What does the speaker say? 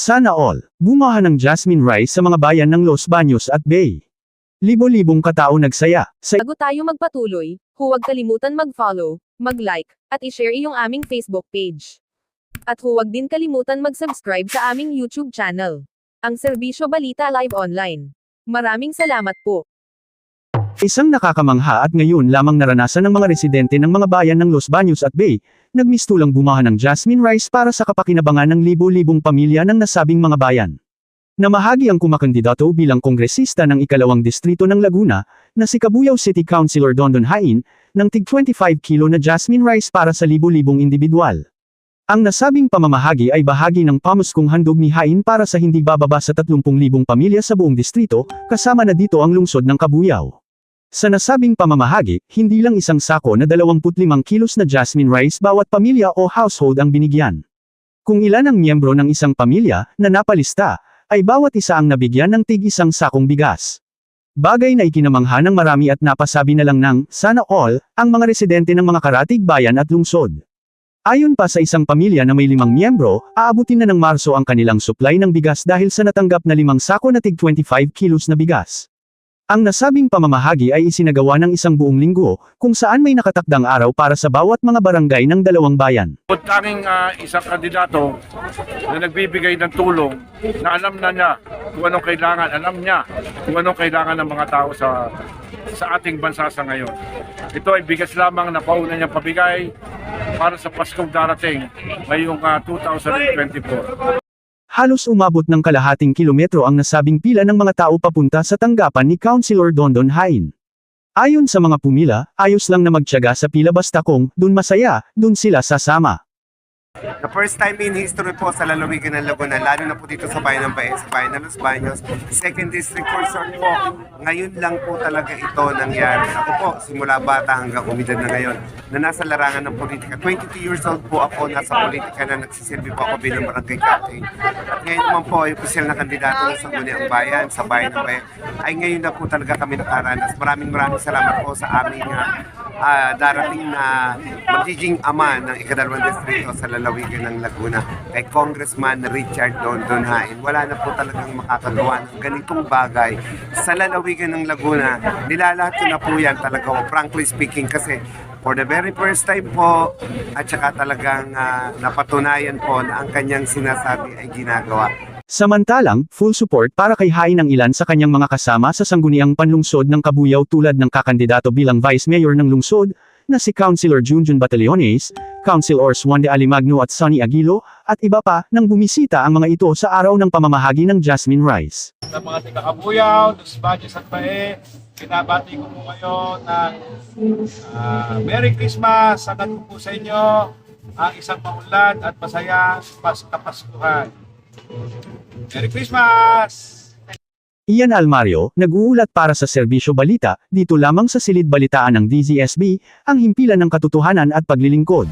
Sana all. Bumaha ng jasmine rice sa mga bayan ng Los Baños at Bay. Libo-libong katao nagsaya. Bago tayo magpatuloy, huwag kalimutan mag-follow, mag-like, at i-share iyong aming Facebook page. At huwag din kalimutan mag-subscribe sa aming YouTube channel, ang Serbisyo Balita Live Online. Maraming salamat po. Isang nakakamangha at ngayon lamang naranasan ng mga residente ng mga bayan ng Los Baños at Bay, nagmistulang bumaha ng jasmine rice para sa kapakinabangan ng libo-libong pamilya ng nasabing mga bayan. Namahagi ang kumakandidato bilang kongresista ng ikalawang distrito ng Laguna, na si Cabuyao City Councilor Dondon Hain, ng tig 25 kilo na jasmine rice para sa libo-libong individual. Ang nasabing pamamahagi ay bahagi ng pamaskong handog ni Hain para sa hindi bababa sa 30,000 pamilya sa buong distrito, kasama na dito ang lungsod ng Cabuyao. Sa nasabing pamamahagi, hindi lang isang sako na 25 kilos na jasmine rice bawat pamilya o household ang binigyan. Kung ilan ang miyembro ng isang pamilya na napalista, ay bawat isa ang nabigyan ng tig-isang sakong bigas. Bagay na ikinamangha ng marami at napasabi na lang ng sana all ang mga residente ng mga karatig bayan at lungsod. Ayon pa sa isang pamilya na may 5 miyembro, aabutin na ng Marso ang kanilang supply ng bigas dahil sa natanggap na 5 sako na tig 25 kilos na bigas. Ang nasabing pamamahagi ay isinagawa ng isang buong linggo, kung saan may nakatakdang araw para sa bawat mga barangay ng dalawang bayan. Tanging isang kandidato na nagbibigay ng tulong na alam na niya kung anong kailangan, alam niya kung anong kailangan ng mga tao sa ating bansa sa ngayon. Ito ay bigas lamang na pauna niyang pabigay para sa Paskong darating ngayong 2024. Halos umabot ng kalahating kilometro ang nasabing pila ng mga tao papunta sa tanggapan ni Councilor Dondon Hain. Ayon sa mga pumila, ayos lang na magtiyaga sa pila basta kung dun masaya, dun sila sasama. The first time in history po sa lalawigan ng Laguna, lalo na po dito sa bayan ng Baez, sa bayan ng Los Baños, 2nd District for short po. Ngayon lang po talaga ito nangyari. Ako po, simula bata hanggang umidad na ngayon, na nasa larangan ng politika. 22 years old po ako, nasa politika na nagsisilbi po ako bilang barangay captain. At ngayon naman po, ay opisyal na kandidato ng Sangguniang Bayan, sa bayan ng Baez, ay ngayon na po talaga kami nakaranas. Maraming salamat po sa aming darating na magiging ama ng ikadalawang distrito sa lalawigan ng Laguna, kay Congressman Richard Dondon Hain. Wala na po talagang makakagawa ng ganitong bagay sa lalawigan ng Laguna. Nilalahat ko na po yan talaga, frankly speaking, kasi for the very first time po, at saka talagang napatunayan po na ang kanyang sinasabi ay ginagawa. Samantalang, full support para kay Hain ang ilan sa kanyang mga kasama sa sangguniang panlungsod ng Cabuyao tulad ng kakandidato bilang Vice Mayor ng lungsod, na si Councilor Junjun Batallones, Councilors Juan de Alimagno at Sonny Aguilo, at iba pa, nang bumisita ang mga ito sa araw ng pamamahagi ng jasmine rice. Sa mga taga-Cabuyao, Los Baños at Baez, binabati ko po kayo ng Merry Christmas, sagad po sa inyo ang isang maunlad at masaya Kapaskuhan. Merry Christmas! Ian Almario, nag-uulat para sa Serbisyo Balita, dito lamang sa Silid Balitaan ng DZSB, ang himpilan ng katotohanan at paglilingkod.